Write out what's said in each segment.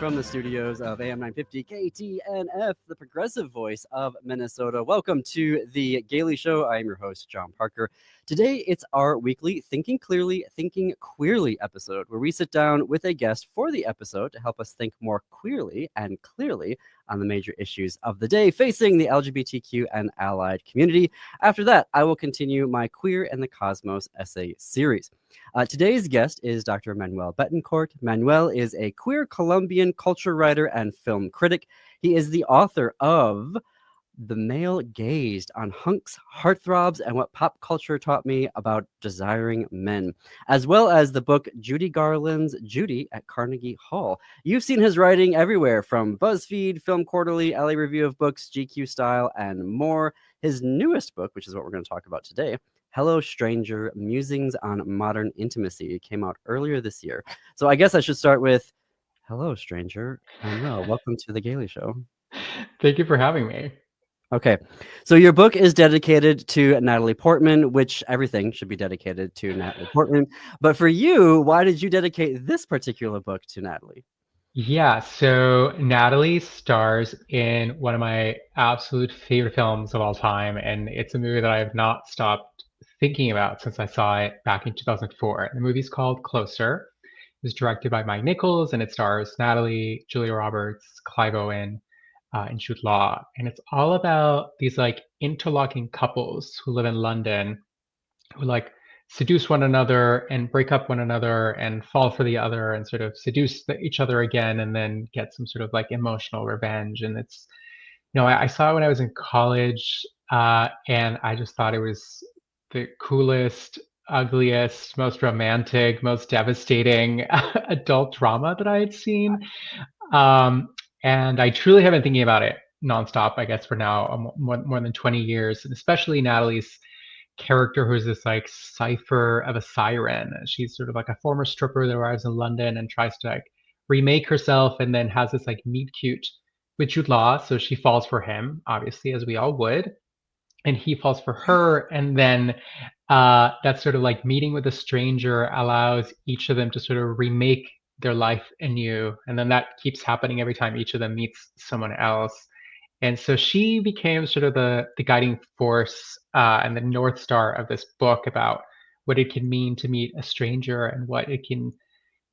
from the studios of AM 950 KTNF, the progressive voice of Minnesota. Welcome to the Gailey Show. I am your host, John Parker. Today, it's our weekly Thinking Clearly, Thinking Queerly episode, where we sit down with a guest for the episode to help us think more queerly and clearly on the major issues of the day facing the LGBTQ and allied community. After that, I will continue my Queer and the Cosmos essay series. Today's guest is Dr. Manuel Betancourt. Manuel is a queer Colombian culture writer and film critic. He is the author of The Male Gazed on Hunks, Heartthrobs, and What Pop Culture Taught Me About Desiring Men, as well as the book Judy Garland's Judy at Carnegie Hall. You've seen his writing everywhere from BuzzFeed, Film Quarterly, LA Review of Books, GQ Style, and more. His newest book, which is what we're going to talk about today, Hello Stranger, Musings on Modern Intimacy, came out earlier this year. So I guess I should start with, hello, stranger. Manuel, welcome to The Gailey Show. Thank you for having me. Okay, so your book is dedicated to Natalie Portman, which everything should be dedicated to Natalie Portman. But for you, why did you dedicate this particular book to Natalie? Yeah, so Natalie stars in one of my absolute favorite films of all time, and it's a movie that I have not stopped thinking about since I saw it back in 2004. The movie's called Closer. It was directed by Mike Nichols, and it stars Natalie, Julia Roberts, Clive Owen, and Jude Law. And it's all about these like interlocking couples who live in London who like seduce one another and break up one another and fall for the other and sort of seduce each other again and then get some sort of like emotional revenge. And it's, I saw it when I was in college, and I just thought it was the coolest, ugliest, most romantic, most devastating adult drama that I had seen. And I truly have been thinking about it nonstop, I guess, for now more than 20 years, and especially Natalie's character, who's this like cipher of a siren. She's sort of like a former stripper that arrives in London and tries to like remake herself, and then has this like meet cute with Jude Law. So she falls for him, obviously, as we all would, and he falls for her. And then that sort of like meeting with a stranger allows each of them to sort of remake their life anew, and then that keeps happening every time each of them meets someone else. And so she became sort of the guiding force and the North Star of this book about what it can mean to meet a stranger and what it can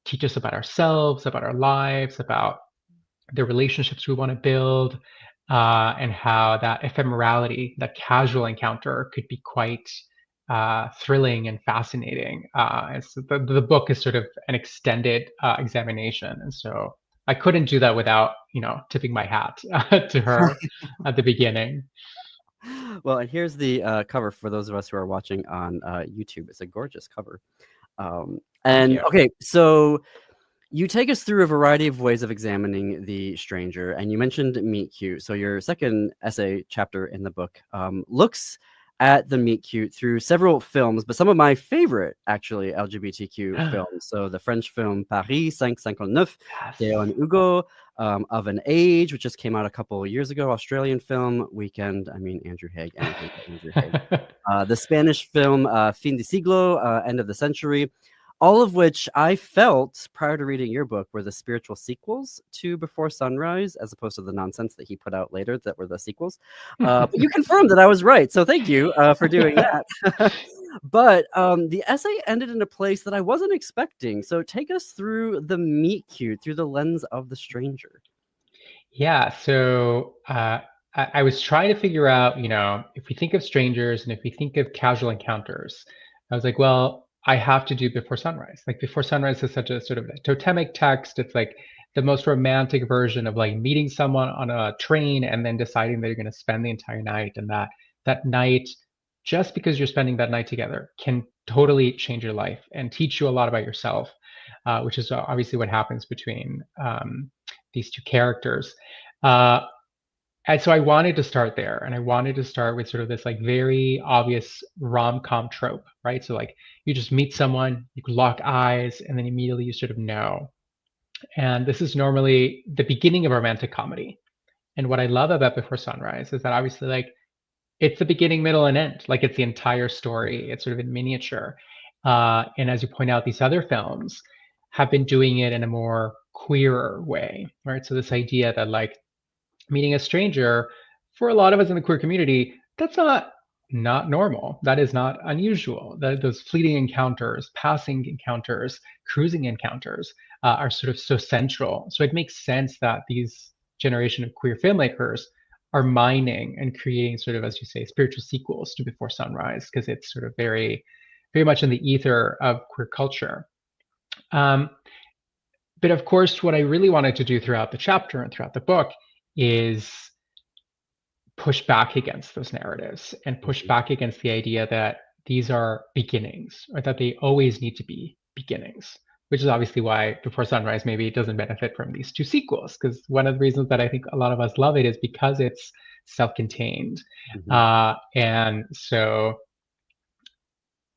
teach us about ourselves, about our lives, about the relationships we want to build, and how that ephemerality, that casual encounter, could be quite thrilling and fascinating. And so the book is sort of an extended examination. And so I couldn't do that without, tipping my hat to her at the beginning. Well, and here's the cover for those of us who are watching on YouTube. It's a gorgeous cover. Okay, so you take us through a variety of ways of examining the stranger, and you mentioned meet cute. So your second essay chapter in the book looks at the meet cute through several films, but some of my favorite, actually, LGBTQ films. So the French film Paris 559, Théo and Hugo, Of an Age, which just came out a couple of years ago, Australian film, Weekend, Andrew Haig, anything but Andrew Haig. The Spanish film Fin de Siglo, End of the Century, all of which I felt prior to reading your book were the spiritual sequels to Before Sunrise, as opposed to the nonsense that he put out later that were the sequels. But you confirmed that I was right, so thank you for doing that. But the essay ended in a place that I wasn't expecting. So take us through the meet cute through the lens of the stranger. Yeah, so I was trying to figure out, if we think of strangers and if we think of casual encounters, I was like, well, I have to do Before Sunrise. Like Before Sunrise is such a sort of a totemic text. It's like the most romantic version of like meeting someone on a train and then deciding that you're going to spend the entire night, and that night, just because you're spending that night together, can totally change your life and teach you a lot about yourself, which is obviously what happens between these two characters. And so I wanted to start there, and I wanted to start with sort of this like very obvious rom-com trope, right? So like you just meet someone, you lock eyes, and then immediately you sort of know. And this is normally the beginning of a romantic comedy. And what I love about Before Sunrise is that obviously like it's the beginning, middle, and end. Like it's the entire story. It's sort of in miniature. And as you point out, these other films have been doing it in a more queerer way, right? So this idea that like meeting a stranger, for a lot of us in the queer community, that's not normal. That is not unusual. Those fleeting encounters, passing encounters, cruising encounters are sort of so central. So it makes sense that these generation of queer filmmakers are mining and creating sort of, as you say, spiritual sequels to Before Sunrise, because it's sort of very, very much in the ether of queer culture. Um, but of course, what I really wanted to do throughout the chapter and throughout the book is push back against those narratives and push back against the idea that these are beginnings, or that they always need to be beginnings, which is obviously why Before Sunrise maybe it doesn't benefit from these two sequels, because one of the reasons that I think a lot of us love it is because it's self-contained. Mhm. And so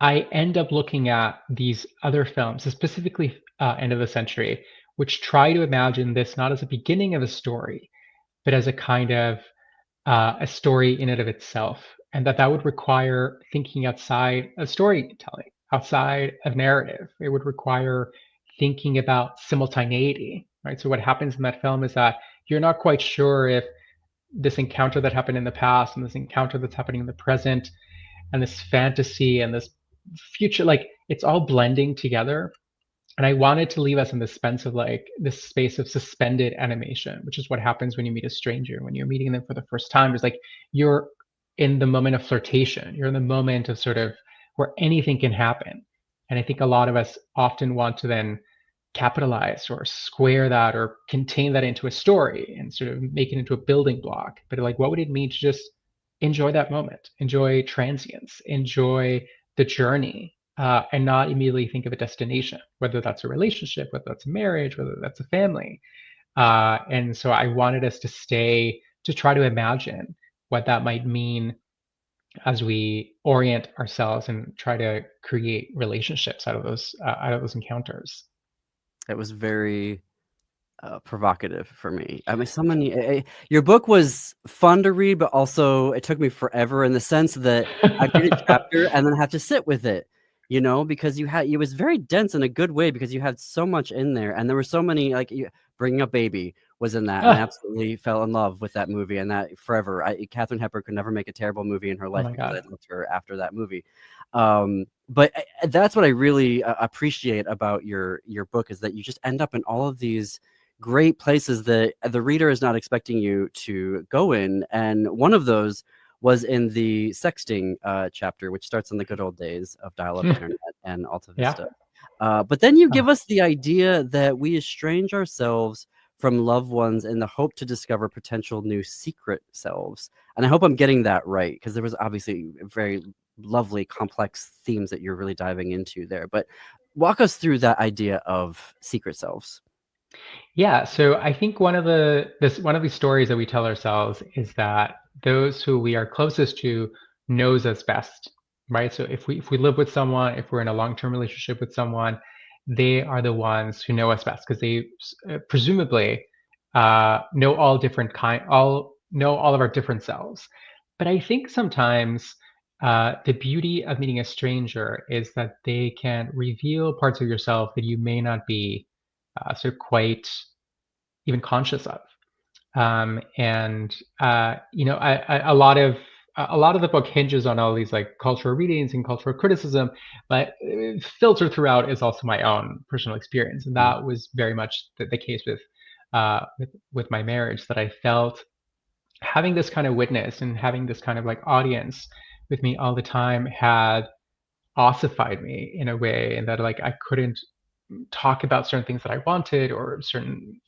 I end up looking at these other films, specifically end of the century, which try to imagine this not as a beginning of a story, but as a kind of a story in and of itself, and that would require thinking outside of storytelling, outside of narrative. It would require thinking about simultaneity, right? So what happens in that film is that you're not quite sure if this encounter that happened in the past and this encounter that's happening in the present and this fantasy and this future, like it's all blending together. And I wanted to leave us in this space of like this space of suspended animation, which is what happens when you meet a stranger. When you're meeting them for the first time, it's like you're in the moment of flirtation. You're in the moment of sort of where anything can happen. And I think a lot of us often want to then capitalize or square that or contain that into a story and sort of make it into a building block. But like, what would it mean to just enjoy that moment, enjoy transience, enjoy the journey, and not immediately think of a destination, whether that's a relationship, whether that's a marriage, whether that's a family. And so I wanted us to stay to try to imagine what that might mean as we orient ourselves and try to create relationships out of those encounters. It was very provocative for me. I mean, so many. Your book was fun to read, but also it took me forever in the sense that I'd read a chapter and then have to sit with it, because it was very dense in a good way because you had so much in there, and there were so many Bringing Up Baby was in that, and I Ah, absolutely fell in love with that movie and that forever. Katharine Hepburn could never make a terrible movie in her oh life my because God. I loved her after that movie. But that's what I really appreciate about your book is that you just end up in all of these great places that the reader is not expecting you to go in. And one of those was in the sexting chapter, which starts in the good old days of dial-up internet and Alta Yeah. Vista. But then you give Ah. us the idea that we estrange ourselves from loved ones in the hope to discover potential new secret selves. And I hope I'm getting that right, because there was obviously very lovely, complex themes that you're really diving into there. But walk us through that idea of secret selves. Yeah, so I think one of these stories that we tell ourselves is that those who we are closest to knows us best, right? So if we live with someone, if we're in a long-term relationship with someone, they are the ones who know us best because they presumably know know all of our different selves. But I think sometimes the beauty of meeting a stranger is that they can reveal parts of yourself that you may not be sort of quite even conscious of. And a lot of the book hinges on all these like cultural readings and cultural criticism, but filtered throughout is also my own personal experience, and Mm. that was very much the case with my marriage. That I felt having this kind of witness and having this kind of like audience with me all the time had ossified me in a way, and that like I couldn't talk about certain things that I wanted or certain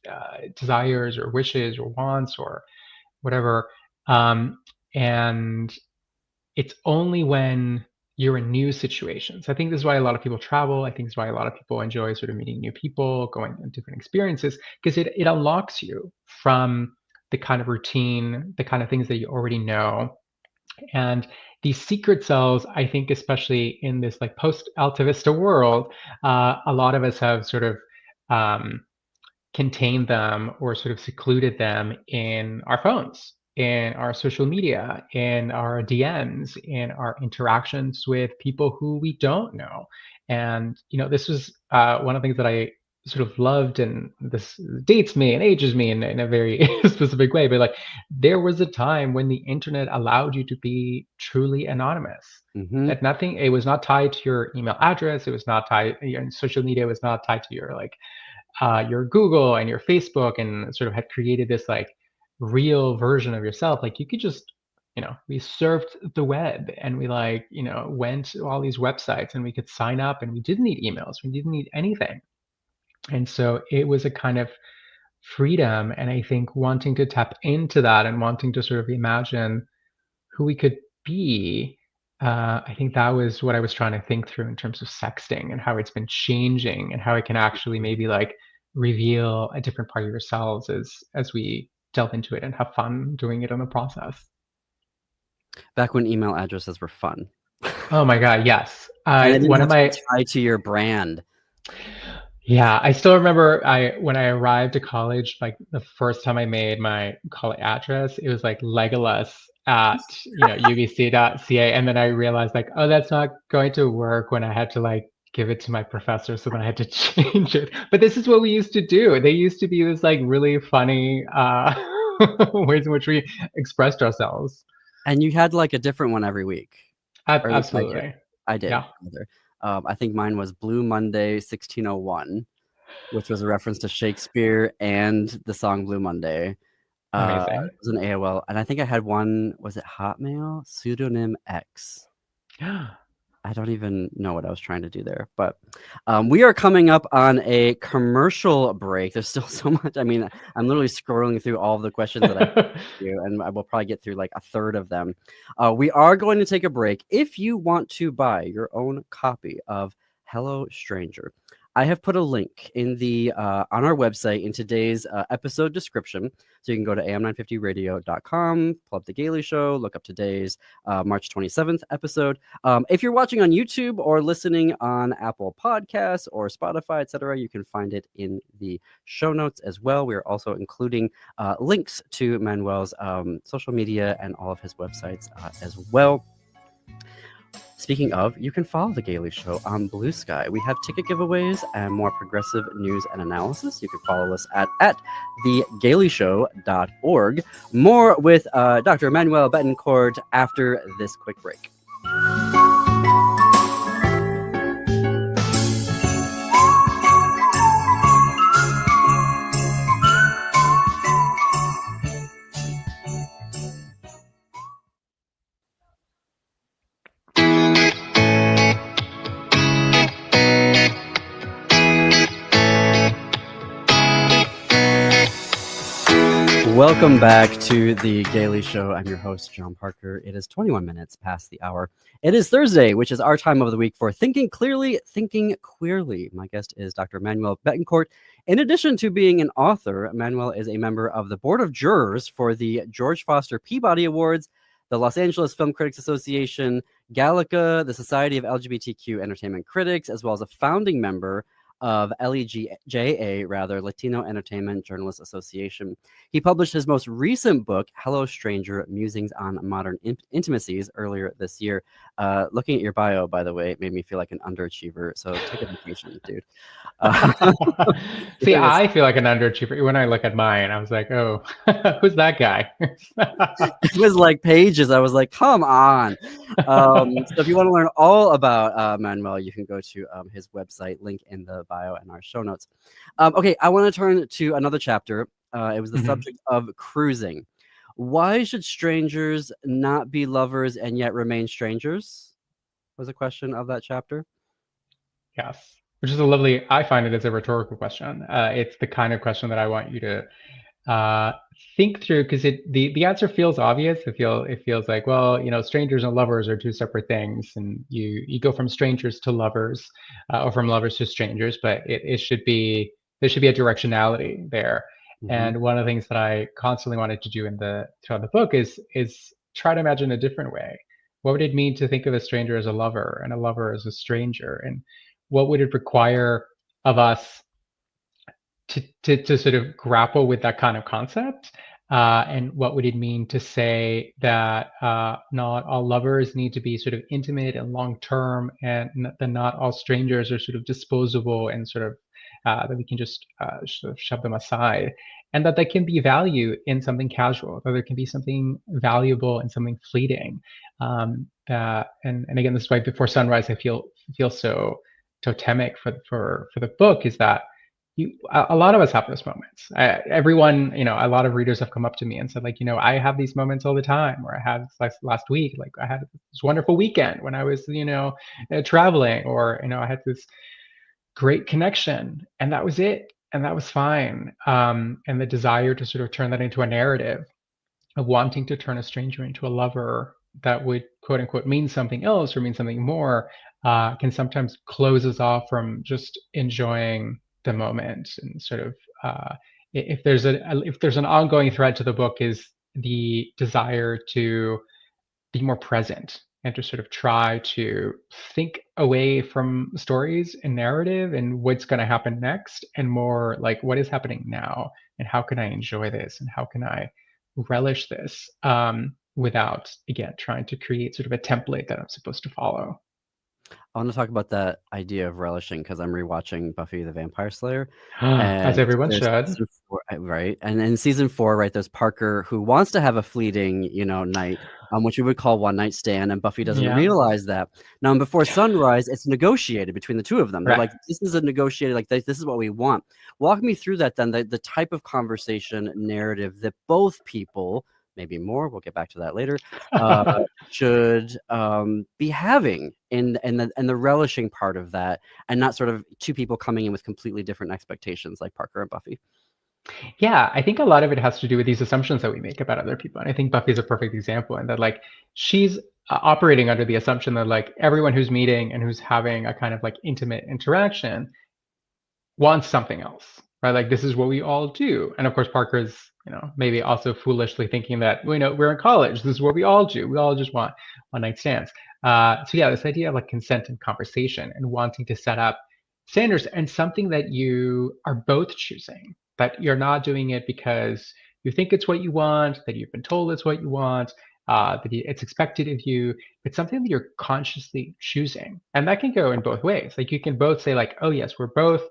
desires or wishes or wants or whatever. And it's only when you're in new situations. I think this is why a lot of people travel. I think it's why a lot of people enjoy sort of meeting new people, going on different experiences, because it unlocks you from the kind of routine, the kind of things that you already know. And these secret cells, I think, especially in this like post Alta Vista world, a lot of us have sort of um, contained them or sort of secluded them in our phones, in our social media, in our DMs, in our interactions with people who we don't know. And this was one of the things that I sort of loved and this dates me and ages me in a very specific way, but like there was a time when the internet allowed you to be truly anonymous. Mm-hmm. That nothing, it was not tied to your email address, it was not tied, your social media was not tied to your Google and your Facebook, and sort of had created this like real version of yourself. Like you could just, we surfed the web and we went to all these websites and we could sign up and we didn't need emails, we didn't need anything. And so it was a kind of freedom. And I think wanting to tap into that and wanting to sort of imagine who we could be, I think that was what I was trying to think through in terms of sexting and how it's been changing and how it can actually maybe like reveal a different part of yourselves as we delve into it and have fun doing it in the process. Back when email addresses were fun. Oh my God, yes. And it didn't One have of to be my tied to your brand. Yeah, I still remember when I arrived to college, like the first time I made my college address, it was like Legolas at ubc.ca, and then I realized like, oh, that's not going to work when I had to like give it to my professor, so then I had to change it. But this is what we used to do. They used to be this like really funny ways in which we expressed ourselves. And you had like a different one every week. Or at least I did. Absolutely. I did. Yeah. I think mine was Blue Monday 1601, which was a reference to Shakespeare and the song Blue Monday. Amazing. It was an AOL. And I think I had one, was it Hotmail? Pseudonym X. I don't even know what I was trying to do there, but we are coming up on a commercial break. There's still so much. I mean, I'm literally scrolling through all of the questions that I do, and I will probably get through like a third of them. We are going to take a break. If you want to buy your own copy of Hello Stranger, I have put a link in the on our website in today's episode description. So you can go to am950radio.com, pull up The Gaily Show, look up today's March 27th episode. If you're watching on YouTube or listening on Apple Podcasts or Spotify, etc., you can find it in the show notes as well. We are also including links to Manuel's social media and all of his websites as well. Speaking of, you can follow The Gaily Show on Blue Sky. We have ticket giveaways and more progressive news and analysis. You can follow us at thegailyshow.org. More with Dr. Manuel Betancourt after this quick break. Welcome back to The Gaily Show. I'm your host, John Parker. It is 21 minutes past the hour. It is Thursday, which is our time of the week for Thinking Clearly, Thinking Queerly. My guest is Dr. Manuel Betancourt. In addition to being an author, Manuel is a member of the Board of Jurors for the George Foster Peabody Awards, the Los Angeles Film Critics Association, Gallica, the Society of LGBTQ Entertainment Critics, as well as a founding member of LEJA, Latino Entertainment Journalists Association. He published his most recent book, Hello Stranger, Musings on Modern Intimacies, earlier this year. Looking at your bio, by the way, it made me feel like an underachiever, so take a vacation, dude. See, I feel like an underachiever. When I look at mine, I was like, oh, who's that guy? It was like pages. I was like, come on. So if you want to learn all about Manuel, you can go to his website, link in the bio and our show notes. Okay, I want to turn to another chapter. It was the subject of cruising. Why should strangers not be lovers and yet remain strangers? Was a question of that chapter. Yes, which is I find it as a rhetorical question. It's the kind of question that I want you to think through, because the answer feels obvious. It feels like, well, strangers and lovers are two separate things, and you go from strangers to lovers, or from lovers to strangers, but there should be a directionality there. And one of the things that I constantly wanted to do throughout the book is try to imagine a different way. What would it mean to think of a stranger as a lover and a lover as a stranger? And what would it require of us to sort of grapple with that kind of concept? And what would it mean to say that not all lovers need to be sort of intimate and long-term, and that not all strangers are sort of disposable and sort of that we can just sort of shove them aside, and that can be value in something casual, that there can be something valuable in something fleeting. And again, this is why Before Sunrise I feel so totemic for the book, is that a lot of us have those moments. Everyone, a lot of readers have come up to me and said, like, I have these moments all the time, or I had this last week, like I had this wonderful weekend when I was, traveling, or, I had this great connection, and that was it. And that was fine. And the desire to sort of turn that into a narrative of wanting to turn a stranger into a lover that would, quote unquote, mean something else or mean something more, can sometimes close us off from just enjoying the moment. And sort of, if there's an ongoing thread to the book, is the desire to be more present and to sort of try to think away from stories and narrative and what's going to happen next, and more like what is happening now, and how can I enjoy this, and how can I relish this, without, again, trying to create sort of a template that I'm supposed to follow. I want to talk about that idea of relishing because I'm rewatching Buffy the Vampire Slayer, As and everyone there's should. season 4, right? And in season 4, right, there's Parker who wants to have a fleeting, night, which we would call one night stand, and Buffy doesn't Yeah. realize that. Now, in Before Sunrise, it's negotiated between the two of them. They're Right. like, this is a negotiated, like this is what we want. Walk me through that then, the type of conversation narrative that both people, maybe more, we'll get back to that later, should be having in the relishing part of that, and not sort of two people coming in with completely different expectations like Parker and Buffy. Yeah, I think a lot of it has to do with these assumptions that we make about other people. And I think Buffy's a perfect example in that, like, she's operating under the assumption that, like, everyone who's meeting and who's having a kind of like intimate interaction wants something else, right? Like, this is what we all do. And of course, Parker's, maybe also foolishly thinking that, we're in college. This is what we all do. We all just want one night stands. So yeah, this idea of like consent and conversation and wanting to set up standards, and something that you are both choosing, but you're not doing it because you think it's what you want, that you've been told it's what you want, that it's expected of you. It's something that you're consciously choosing. And that can go in both ways. Like, you can both say, like, oh yes, we're both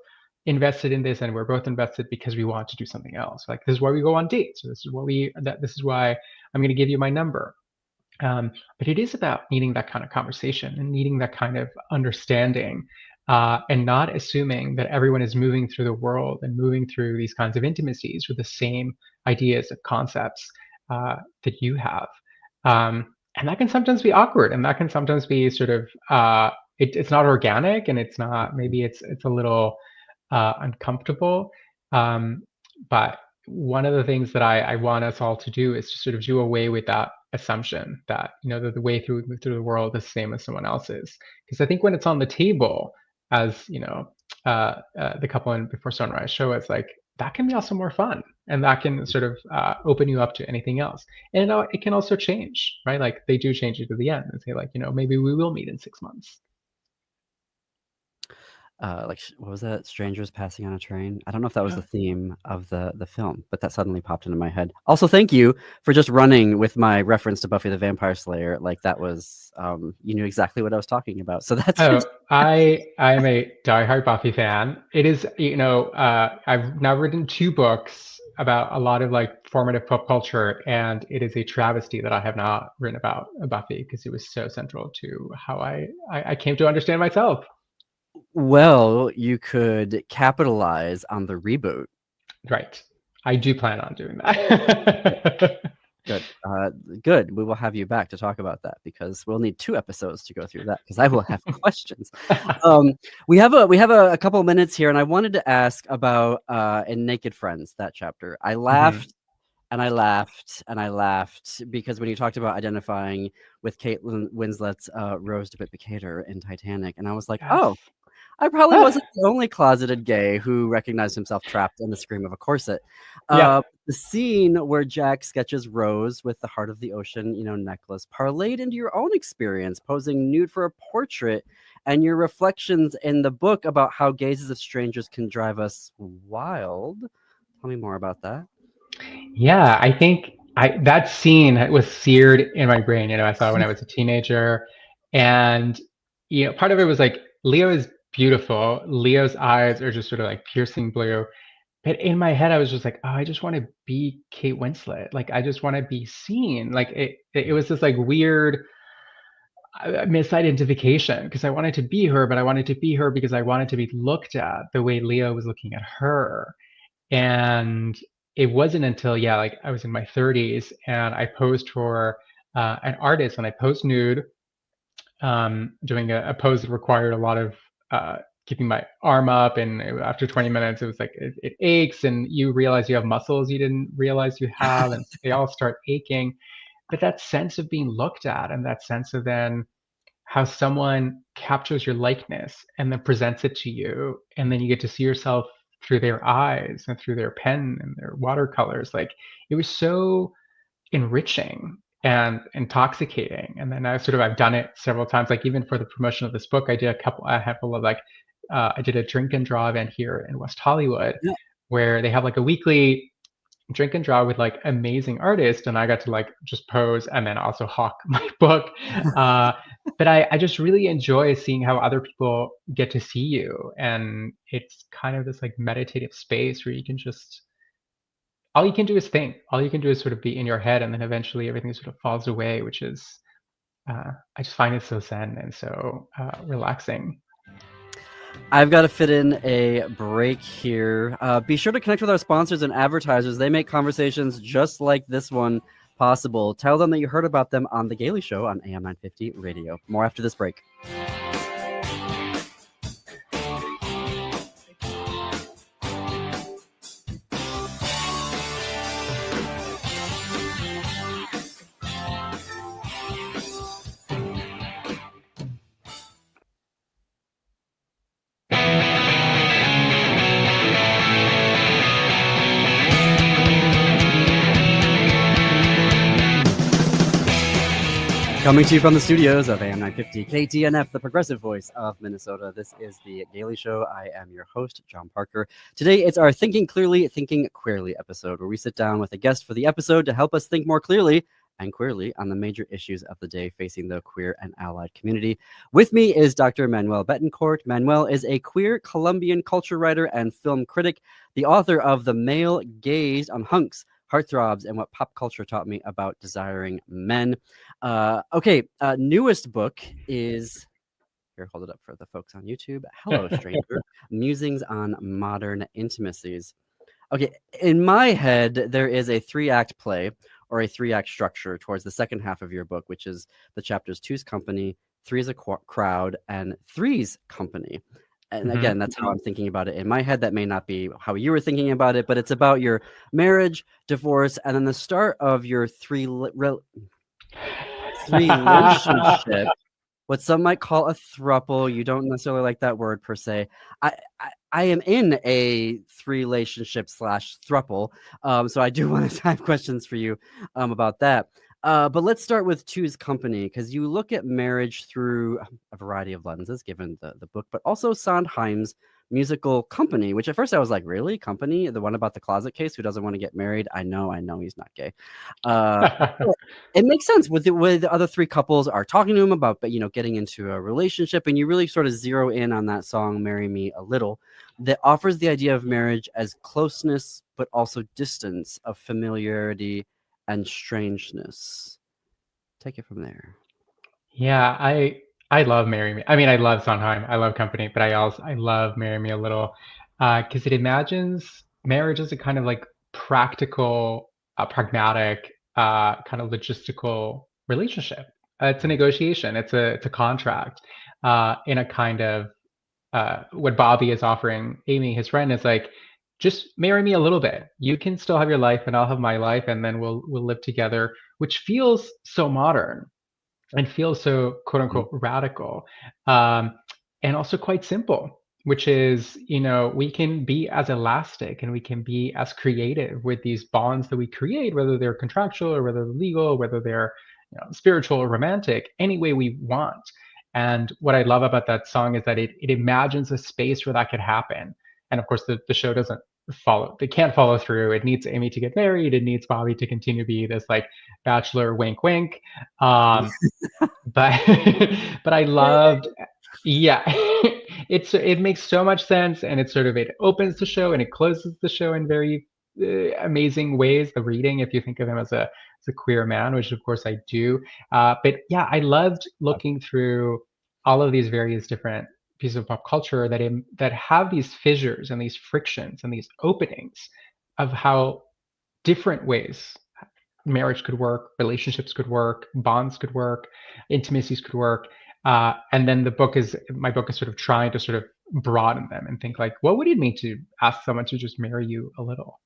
invested in this, and we're both invested because we want to do something else. Like, this is why we go on dates. So this is why I'm going to give you my number. But it is about needing that kind of conversation and needing that kind of understanding, and not assuming that everyone is moving through the world and moving through these kinds of intimacies with the same ideas and concepts that you have. And that can sometimes be awkward, and that can sometimes be sort of, it's not organic, and it's not, maybe it's a little uncomfortable. But one of the things that I want us all to do is to sort of do away with that assumption that, that the way through the world is the same as someone else's. Because I think when it's on the table, as the couple in Before Sunrise show us, like, that can be also more fun, and that can sort of open you up to anything else. And it can also change, right? Like, they do change it to the end and say, like, maybe we will meet in 6 months. Like, what was that? Strangers passing on a train. I don't know if that was the theme of the film, but that suddenly popped into my head. Also, thank you for just running with my reference to Buffy the Vampire Slayer. Like, that was, you knew exactly what I was talking about. So that's. Oh, I'm a diehard Buffy fan. It is, I've now written 2 books about a lot of like formative pop culture, and it is a travesty that I have not written about Buffy, because it was so central to how I came to understand myself. Well, you could capitalize on the reboot. Right. I do plan on doing that. Good. Good. We will have you back to talk about that, because we'll need 2 episodes to go through that, because I will have questions. We have a couple of minutes here, and I wanted to ask about in Naked Friends, that chapter. I laughed and I laughed and I laughed, because when you talked about identifying with Kate Winslet's Rose Decatur in Titanic, and I was like, Yes. oh, I probably wasn't the only closeted gay who recognized himself trapped in the scream of a corset. Yeah. The scene where Jack sketches Rose with the Heart of the Ocean, necklace, parlayed into your own experience, posing nude for a portrait, and your reflections in the book about how gazes of strangers can drive us wild. Tell me more about that. Yeah, I think that scene was seared in my brain. I saw it when I was a teenager, and part of it was like, Leo is beautiful. Leo's eyes are just sort of like piercing blue. But in my head, I was just like, oh, I just want to be Kate Winslet. Like, I just want to be seen. Like, it was this like weird misidentification because I wanted to be her, but I wanted to be her because I wanted to be looked at the way Leo was looking at her. And it wasn't until, yeah, like I was in my 30s and I posed for an artist and I posed nude, doing a pose that required a lot of keeping my arm up. And after 20 minutes, it was like it aches, and you realize you have muscles you didn't realize you have, and they all start aching. But that sense of being looked at and that sense of then how someone captures your likeness and then presents it to you, and then you get to see yourself through their eyes and through their pen and their watercolors. Like, it was so enriching and intoxicating. And then I've done it several times. Like, even for the promotion of this book, I did a handful of I did a drink and draw event here in West Hollywood, Yeah. where they have like a weekly drink and draw with like amazing artists, and I got to like just pose and then also hawk my book. But I just really enjoy seeing how other people get to see you, and it's kind of this like meditative space where you can just, all you can do is think, all you can do is sort of be in your head, and then eventually everything sort of falls away, which is I just find it so zen and so relaxing. I've got to fit in a break here. Be sure to connect with our sponsors and advertisers. They make conversations just like this one possible. Tell them that you heard about them on The Gaily Show on AM 950 Radio. More after this break. Coming to you from the studios of AM 950 KTNF, the progressive voice of Minnesota. This is The Gaily Show. I am your host, John Parker. Today, it's our Thinking Clearly, Thinking Queerly episode, where we sit down with a guest for the episode to help us think more clearly and queerly on the major issues of the day facing the queer and allied community. With me is Dr. Manuel Betancourt. Manuel is a queer Colombian culture writer and film critic, the author of The Male Gaze on Hunks, Heartthrobs, and What Pop Culture Taught Me About Desiring Men. Newest book is, here, hold it up for the folks on YouTube. Hello, stranger. Musings on Modern Intimacies. Okay, in my head, there is a 3-act play or a 3-act structure towards the second half of your book, which is the chapters 2's Company, 3's a crowd, and 3's Company. And again, that's how I'm thinking about it in my head. That may not be how you were thinking about it, but it's about your marriage, divorce, and then the start of your three relationship, what some might call a throuple. You don't necessarily like that word per se. I am in a 3-relationship / throuple, so I do want to have questions for you about that. But let's start with 2's Company, because you look at marriage through a variety of lenses, given the book, but also Sondheim's musical Company, which at first I was like, really? Company? The one about the closet case who doesn't want to get married? I know he's not gay. It makes sense with the other 3 couples are talking to him about, getting into a relationship, and you really sort of zero in on that song, Marry Me a Little, that offers the idea of marriage as closeness, but also distance, of familiarity and strangeness. Take it from there. Yeah, I love Marry Me. I mean, I love Sondheim. I love Company, but I love Marry Me a Little, because it imagines marriage as a kind of like practical, pragmatic, kind of logistical relationship. It's a negotiation. It's a contract, in a kind of what Bobby is offering Amy, his friend, is like, just marry me a little bit. You can still have your life, and I'll have my life, and then we'll live together, which feels so modern and feels so quote unquote radical, and also quite simple, which is, we can be as elastic and we can be as creative with these bonds that we create, whether they're contractual or whether they're legal, whether they're spiritual or romantic, any way we want. And what I love about that song is that it imagines a space where that could happen. And of course, the show doesn't they can't follow through. It needs Amy to get married. It needs Bobby to continue to be this like bachelor wink wink. But but I loved, yeah, it makes so much sense, and it opens the show and it closes the show in very amazing ways. The reading, if you think of him as a queer man, which of course I do, but yeah, I loved looking through all of these various different pieces of pop culture that have these fissures and these frictions and these openings of how different ways marriage could work, relationships could work, bonds could work, intimacies could work. And then my book is sort of trying to sort of broaden them and think like, what would it mean to ask someone to just marry you a little?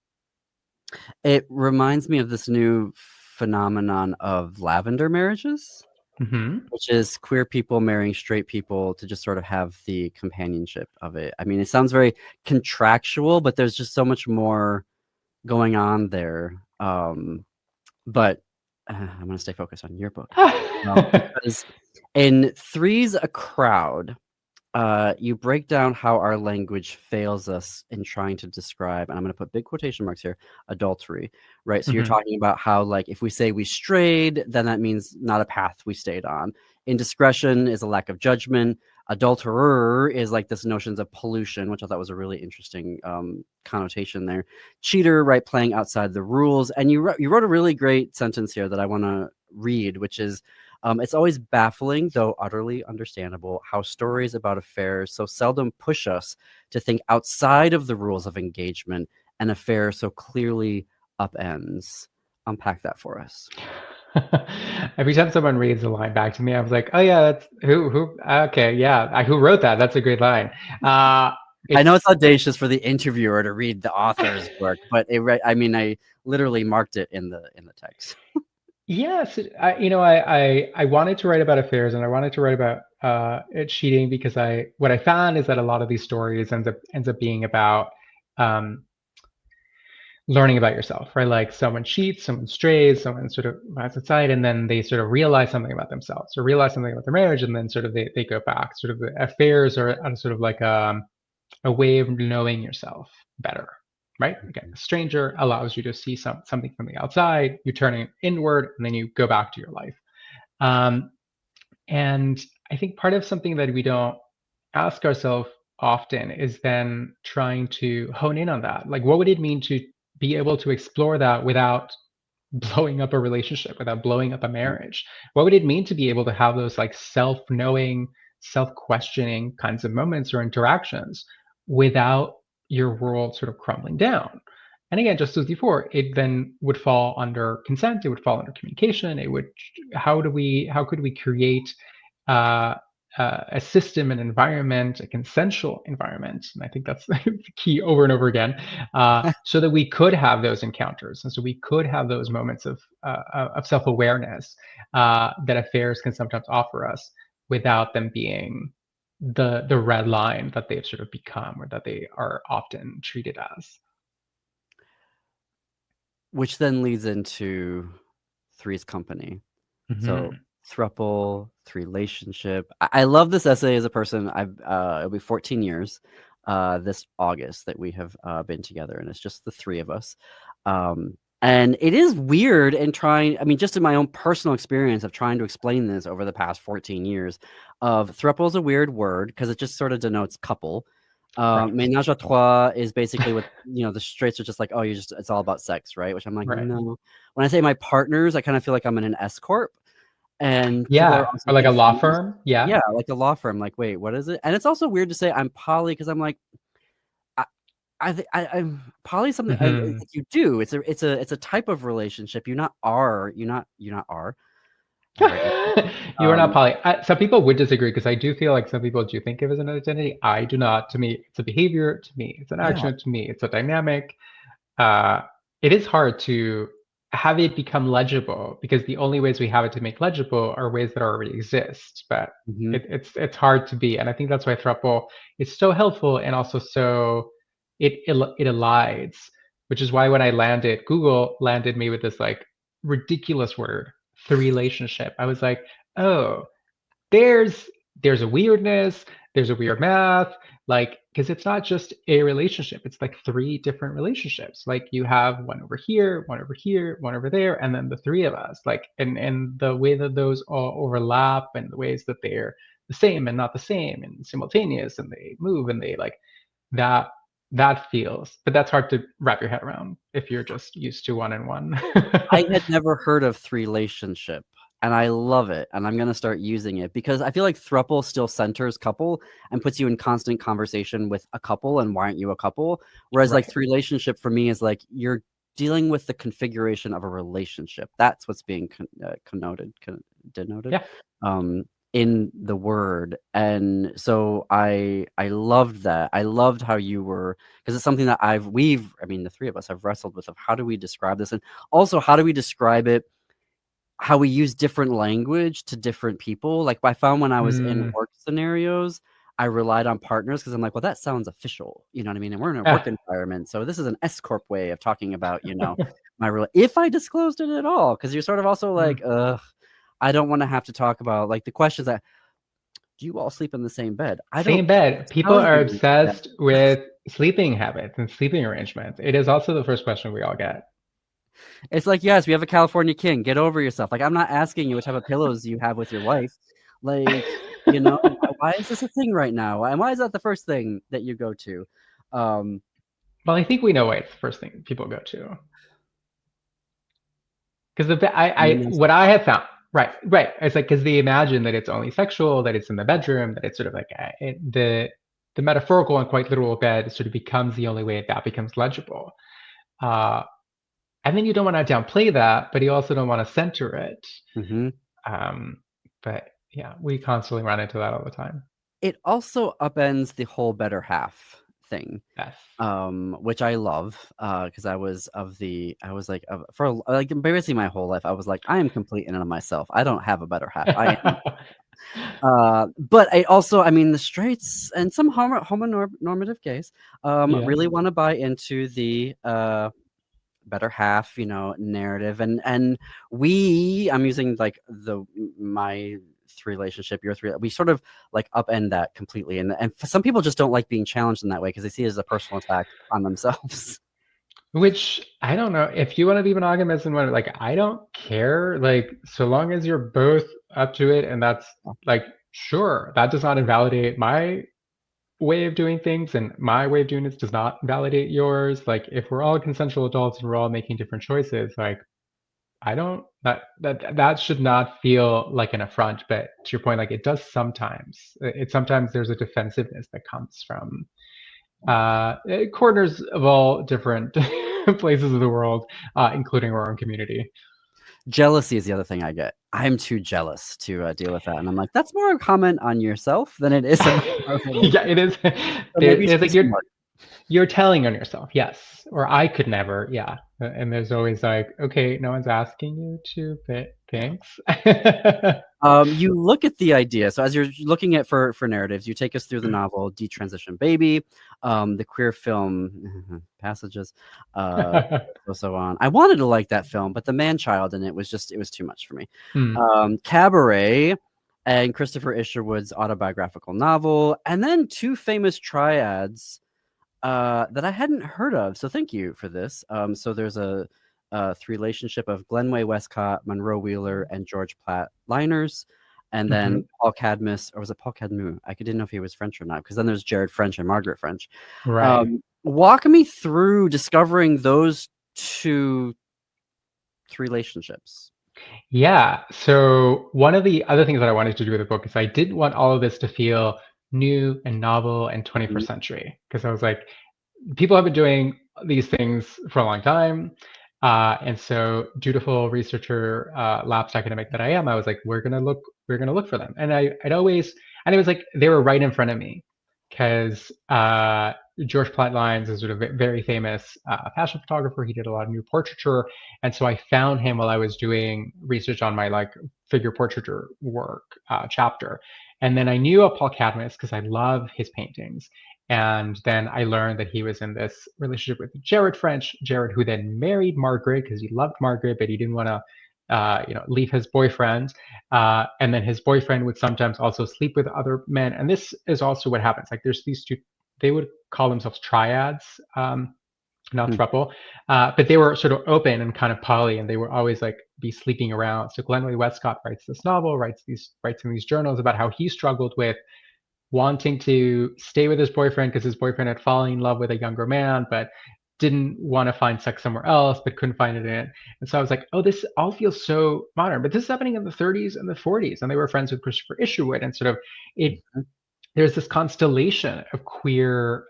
It reminds me of this new phenomenon of lavender marriages, Mm-hmm. which is queer people marrying straight people to just sort of have the companionship of it. I mean, it sounds very contractual, but there's just so much more going on there. But I'm going to stay focused on your book. Because in Three's a Crowd, you break down how our language fails us in trying to describe, and I'm going to put big quotation marks here, adultery, right? So you're Mm-hmm. talking about how, like, if we say we strayed, then that means not a path we stayed on. Indiscretion is a lack of judgment. Adulterer is like this notions of pollution, which I thought was a really interesting connotation there. Cheater, right, playing outside the rules. And you wrote a really great sentence here that I want to read, which is, it's always baffling, though utterly understandable, how stories about affairs so seldom push us to think outside of the rules of engagement, and affair so clearly upends. Unpack that for us. Every time someone reads a line back to me, I was like, "Oh yeah, that's who? Okay, yeah, who wrote that? That's a great line." I know It's it's audacious for the interviewer to read the author's work, but I mean, I literally marked it in the text. yes, I wanted to write about affairs and I wanted to write about cheating because what I found is that a lot of these stories ends up being about um, learning about yourself, right? Like someone cheats, someone strays, someone sort of runs aside, and then they sort of realize something about themselves or realize something about their marriage, and then sort of they go back. Sort of the affairs are sort of like a way of knowing yourself better, right? Again, a stranger allows you to see something from the outside, you turn it inward, and then you go back to your life. Um, and I think part of something that we don't ask ourselves often is then trying to hone in on that. Like, what would it mean to be able to explore that without blowing up a relationship, without blowing up a marriage? What would it mean to be able to have those like self-knowing, self-questioning kinds of moments or interactions without your world sort of crumbling down? And again, just as before, it then would fall under consent, it would fall under communication, it would how could we create uh, a system, an environment, a consensual environment, and I think that's the key over and over again, so that we could have those encounters, and so we could have those moments of self-awareness that affairs can sometimes offer us, without them being the red line that they've sort of become, or that they are often treated as. Which then leads into Three's Company. So Mm-hmm. thruple, three relationship. I love this essay as a person. It'll be 14 years this August that we have been together, and it's just the three of us. And it is weird in trying, I mean, just in my own personal experience of trying to explain this over the past 14 years, of thruple is a weird word because it just sort of denotes couple. Right. Ménage à trois is basically what, the straights are just like, oh, it's all about sex, right? Which I'm like, Right. no. When I say my partners, I kind of feel like I'm in an S corp, and people are Yeah, also or like a law confused. firm. Yeah. Yeah, like a law firm. Like, wait, what is it? And it's also weird to say I'm poly because I'm like, I'm poly something Mm-hmm. you do. It's a type of relationship. You're not are. Right. You are not poly. Some people would disagree because I do feel like some people do think of it as an identity. I do not. To me, it's a behavior. To me, it's an Yeah. action. To me, it's a dynamic. Uh, it is hard to have it become legible because the only ways we have it to make legible are ways that already exist. But Hmm. it's hard to be, and I think that's why throuple is so helpful and also so it elides, which is why when I landed, Google landed me with this like ridiculous word, the relationship. I was like, oh, there's there's a weirdness, there's a weird math, like because it's not just a relationship, it's like three different relationships. Like you have one over here, one over here, one over there, and then the three of us. Like and the way that those all overlap and the ways that they're the same and not the same and simultaneous, and they move and they like that that feels, but that's hard to wrap your head around if you're just used to one and one. I had never heard of threelationship, and I love it, and I'm gonna start using it because I feel like throuple still centers couple and puts you in constant conversation with a couple and why aren't you a couple? Whereas like Right. threelationship for me is like you're dealing with the configuration of a relationship. That's what's being denoted Yeah. in the word. And so I loved that. I loved how you were, because it's something that the three of us have wrestled with, of how do we describe this, and also how do we describe it, how we use different language to different people. Like I found when I was in work scenarios, I relied on partners because I'm like, well, that sounds official, you know what I mean? And we're in a work environment, so this is an S corp way of talking about, if I disclosed it at all, because you're sort of also like, I don't want to have to talk about like the questions that, do you all sleep in the same bed? I don't Same bed. People tell are you that. obsessed with sleeping habits and sleeping arrangements. It is also the first question we all get. It's like, yes, we have a California king. Get over yourself. Like, I'm not asking you what type of pillows you have with your wife. Like, why is this a thing right now? And why is that the first thing that you go to? Well, I think we know why it's the first thing people go to. Because what I have found, right, it's like because they imagine that it's only sexual, that it's in the bedroom, that it's sort of like the metaphorical and quite literal bed sort of becomes the only way that becomes legible. And then you don't want to downplay that, but you also don't want to center it. But yeah, we constantly run into that all the time. It also upends the whole better half thing. Yes. Which I love, because for like basically my whole life, I was like, I am complete in and of myself. I don't have a better half. I am. But I also, the straights and some homonormative gays really want to buy into the better half, narrative, and I'm using like my relationship, your three, we sort of like upend that completely, and some people just don't like being challenged in that way because they see it as a personal attack on themselves. Which I don't know if you want to be monogamous and what, like I don't care, like so long as you're both up to it, and that's like sure, that does not invalidate my way of doing things, and my way of doing this does not validate yours. Like if we're all consensual adults and we're all making different choices, like I don't that should not feel like an affront. But to your point, like it does sometimes. It sometimes there's a defensiveness that comes from corners of all different places of the world, including our own community. Jealousy is the other thing I get. I'm too jealous to deal with that, and I'm like, that's more a comment on yourself than it is about our Yeah, it is. It's like you're telling on yourself, yes, or I could never, yeah. And there's always like, okay, no one's asking you to, but thanks. You look at the idea. So as you're looking at for narratives, you take us through the novel Detransition Baby, the queer film Passages, so on. I wanted to like that film, but the man child in it was too much for me. Cabaret and Christopher Isherwood's autobiographical novel, and then two famous triads that I hadn't heard of. So thank you for this. So there's a relationship of Glenway Westcott, Monroe Wheeler, and George Platt Liners, and then Paul Cadmus, or was it Paul Cadmus? I didn't know if he was French or not, because then there's Jared French and Margaret French. Right. Walk me through discovering those two relationships. Yeah. So one of the other things that I wanted to do with the book is I didn't want all of this to feel new and novel and 21st century, because I was like, people have been doing these things for a long time. And so dutiful researcher, lapsed academic that I am, I was like, we're gonna look for them. And it was like they were right in front of me, because George Platt Lyons is sort of a very famous fashion photographer. He did a lot of new portraiture, and so I found him while I was doing research on my like figure portraiture work chapter. And then I knew of Paul Cadmus because I love his paintings. And then I learned that he was in this relationship with Jared French, Jared, who then married Margaret because he loved Margaret, but he didn't want to, leave his boyfriend. And then his boyfriend would sometimes also sleep with other men. And this is also what happens. Like there's these two, they would call themselves triads. not Hmm. throuple. But they were sort of open and kind of poly, and they were always like be sleeping around. So Glenn Lee Westcott writes this novel, writes in these journals about how he struggled with wanting to stay with his boyfriend because his boyfriend had fallen in love with a younger man, but didn't want to find sex somewhere else, but couldn't find it in it. And so I was like, oh, this all feels so modern. But this is happening in the 30s and the 40s, and they were friends with Christopher Isherwood, and sort of it. There's this constellation of queer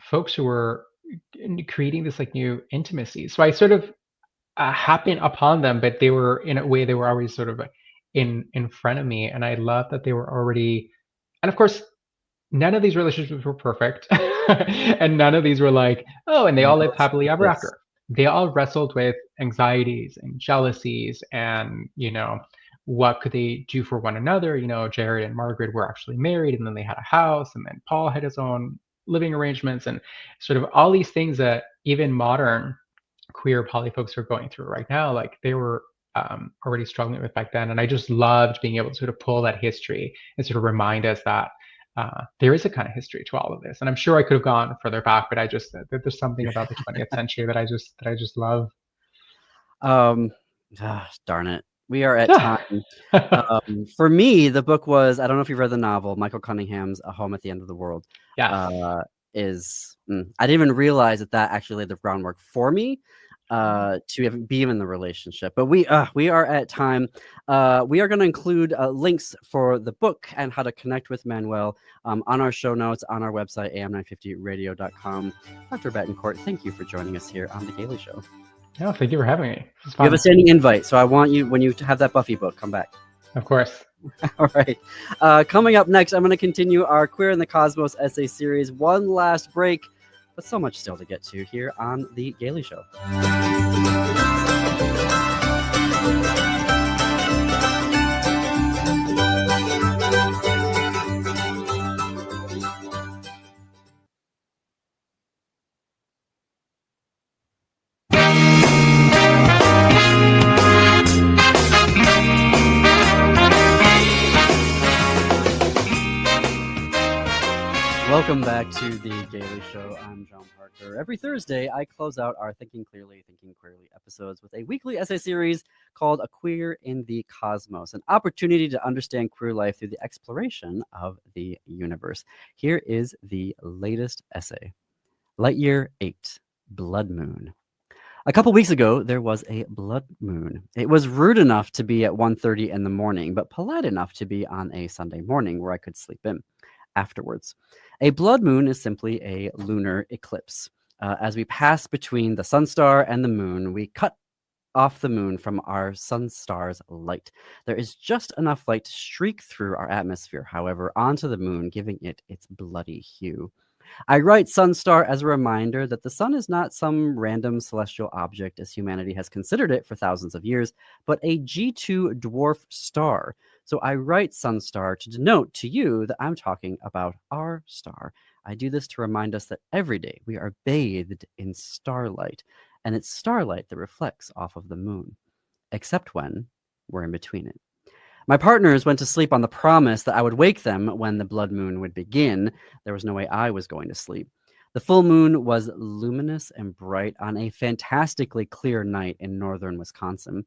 folks who were creating this like new intimacy. So I sort of happened upon them, but they were in a way they were always sort of in front of me, and I love that they were already. And of course, none of these relationships were perfect, and none of these were like, oh, and they all lived happily ever Yes. after. They all wrestled with anxieties and jealousies, and what could they do for one another. Jared and Margaret were actually married, and then they had a house, and then Paul had his own living arrangements, and sort of all these things that even modern queer poly folks are going through right now, like they were already struggling with back then. And I just loved being able to sort of pull that history and sort of remind us that there is a kind of history to all of this. And I'm sure I could have gone further back, but I just there's something about the 20th century that I just love. Darn it. We are at time. For me, the book was, I don't know if you've read the novel, Michael Cunningham's A Home at the End of the World. Yes. I didn't even realize that actually laid the groundwork for me to be in the relationship. But we are at time. We are going to include links for the book and how to connect with Manuel on our show notes on our website, am950radio.com. Dr. Betancourt, thank you for joining us here on The Gaily Show. No, thank you for having me. You have a standing invite, so I want you, when you have that Buffy book, come back. Of course. All right. Coming up next, I'm going to continue our Queer in the Cosmos essay series. One last break, but so much still to get to here on The Gaily Show. Welcome back to The Gaily Show. I'm John Parker. Every Thursday, I close out our Thinking Clearly, Thinking Queerly episodes with a weekly essay series called A Queer in the Cosmos, an opportunity to understand queer life through the exploration of the universe. Here is the latest essay. Lightyear 8, Blood Moon. A couple weeks ago, there was a blood moon. It was rude enough to be at 1:30 in the morning, but polite enough to be on a Sunday morning where I could sleep in afterwards. A blood moon is simply a lunar eclipse. As we pass between the sun star and the moon, we cut off the moon from our sun star's light. There is just enough light to streak through our atmosphere, however, onto the moon, giving it its bloody hue. I write sun star as a reminder that the sun is not some random celestial object as humanity has considered it for thousands of years, but a G2 dwarf star. So I write sun star to denote to you that I'm talking about our star. I do this to remind us that every day we are bathed in starlight, and it's starlight that reflects off of the moon, except when we're in between it. My partners went to sleep on the promise that I would wake them when the blood moon would begin. There was no way I was going to sleep. The full moon was luminous and bright on a fantastically clear night in northern Wisconsin.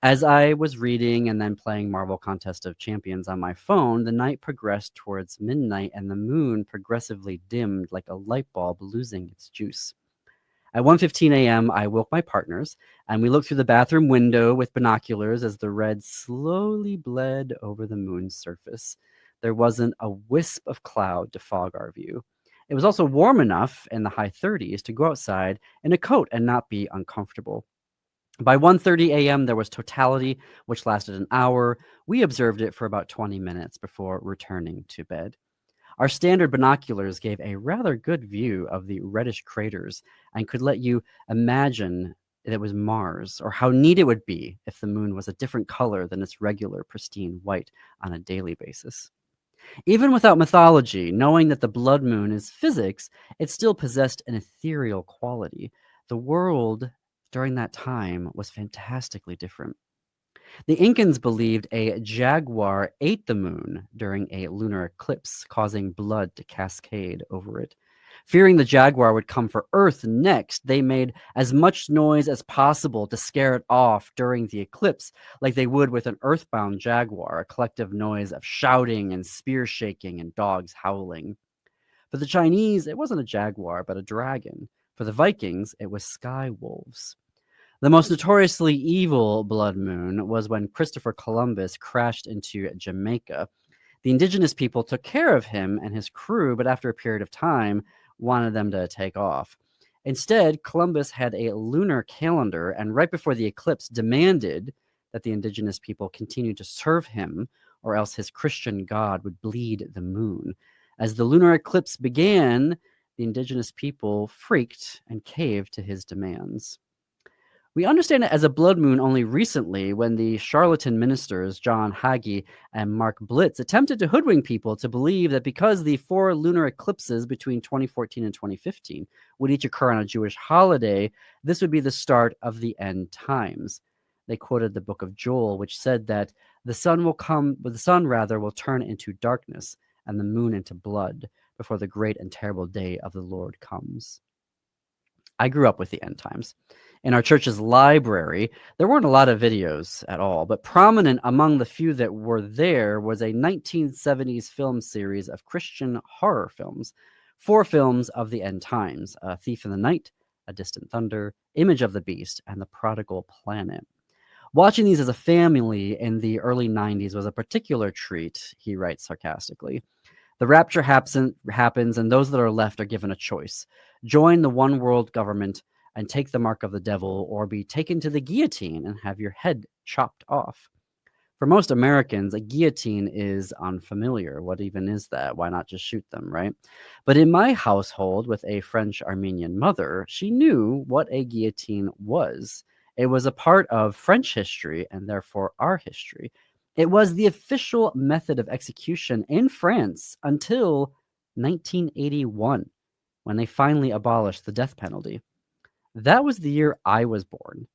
As I was reading and then playing Marvel Contest of Champions on my phone, the night progressed towards midnight and the moon progressively dimmed like a light bulb losing its juice. At 1:15 a.m., I woke my partners, and we looked through the bathroom window with binoculars as the red slowly bled over the moon's surface. There wasn't a wisp of cloud to fog our view. It was also warm enough in the high 30s to go outside in a coat and not be uncomfortable. By 1:30 a.m., there was totality, which lasted an hour. We observed it for about 20 minutes before returning to bed. Our standard binoculars gave a rather good view of the reddish craters and could let you imagine it was Mars, or how neat it would be if the moon was a different color than its regular pristine white on a daily basis. Even without mythology, knowing that the blood moon is physics, it still possessed an ethereal quality. The world during that time was fantastically different. The Incans believed a jaguar ate the moon during a lunar eclipse, causing blood to cascade over it. Fearing the jaguar would come for Earth next, they made as much noise as possible to scare it off during the eclipse, like they would with an earthbound jaguar, a collective noise of shouting and spear shaking and dogs howling. For the Chinese, it wasn't a jaguar, but a dragon. For the Vikings, it was sky wolves. The most notoriously evil blood moon was when Christopher Columbus crashed into Jamaica. The indigenous people took care of him and his crew, but after a period of time, wanted them to take off. Instead, Columbus had a lunar calendar, and right before the eclipse demanded that the indigenous people continue to serve him, or else his Christian god would bleed the moon. As the lunar eclipse began, the indigenous people freaked and caved to his demands. We understand it as a blood moon only recently when the charlatan ministers John Hagee and Mark Blitz attempted to hoodwink people to believe that because the 4 lunar eclipses between 2014 and 2015 would each occur on a Jewish holiday, this would be the start of the end times. They quoted the book of Joel, which said that the sun will turn into darkness and the moon into blood before the great and terrible day of the Lord comes. I grew up with the end times. In our church's library, there weren't a lot of videos at all, but prominent among the few that were there was a 1970s film series of Christian horror films. 4 films of the end times: A Thief in the Night, A Distant Thunder, Image of the Beast, and The Prodigal Planet. Watching these as a family in the early 90s was a particular treat, he writes sarcastically. The rapture happens, and those that are left are given a choice. Join the one world government and take the mark of the devil, or be taken to the guillotine and have your head chopped off. For most Americans, a guillotine is unfamiliar. What even is that? Why not just shoot them, right? But in my household, with a French Armenian mother, she knew what a guillotine was. It was a part of French history and therefore our history. It was the official method of execution in France until 1981, when they finally abolished the death penalty. That was the year I was born.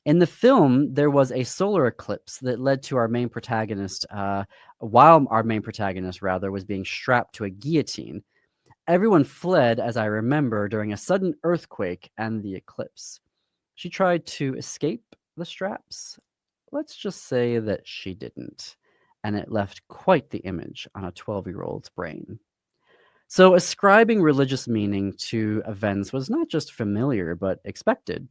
In the film, there was a solar eclipse that led to our main protagonist, while our main protagonist, was being strapped to a guillotine. Everyone fled, as I remember, during a sudden earthquake and the eclipse. She tried to escape the straps. Let's just say that she didn't, and it left quite the image on a 12-year-old's brain. So ascribing religious meaning to events was not just familiar, but expected.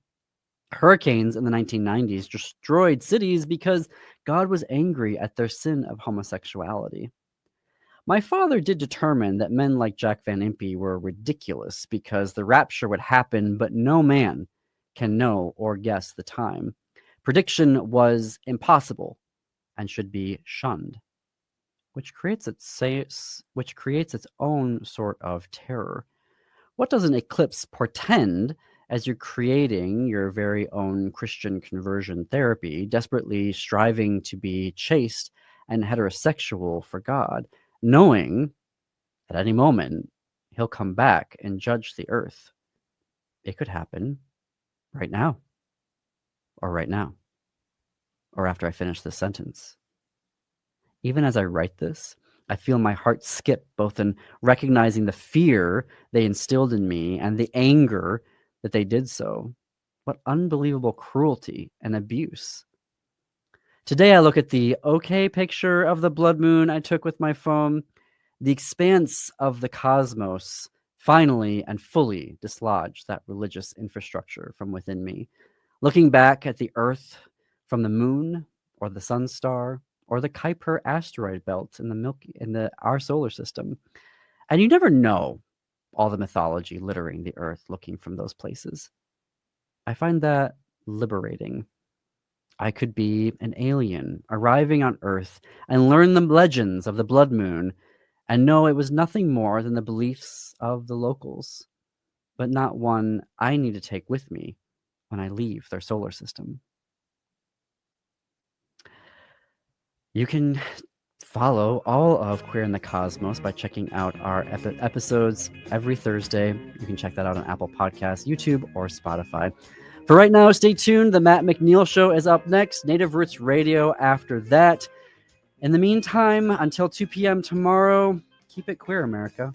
Hurricanes in the 1990s destroyed cities because God was angry at their sin of homosexuality. My father did determine that men like Jack Van Impe were ridiculous because the rapture would happen, but no man can know or guess the time. Prediction was impossible and should be shunned, which creates its own sort of terror. What does an eclipse portend as you're creating your very own Christian conversion therapy, desperately striving to be chaste and heterosexual for God, knowing at any moment he'll come back and judge the earth? It could happen right now, or right now, or after I finish this sentence. Even as I write this, I feel my heart skip, both in recognizing the fear they instilled in me and the anger that they did so. What unbelievable cruelty and abuse. Today I look at the okay picture of the blood moon I took with my phone. The expanse of the cosmos finally and fully dislodged that religious infrastructure from within me. Looking back at the Earth from the moon or the sun star or the Kuiper asteroid belt in our solar system. And you never know all the mythology littering the earth looking from those places. I find that liberating. I could be an alien arriving on Earth and learn the legends of the blood moon and know it was nothing more than the beliefs of the locals, but not one I need to take with me when I leave their solar system. You can follow all of Queer in the Cosmos by checking out our episodes every Thursday. You can check that out on Apple Podcasts, YouTube, or Spotify. For right now, stay tuned. The Matt McNeil Show is up next. Native Roots Radio after that. In the meantime, until 2 p.m. tomorrow, keep it queer, America.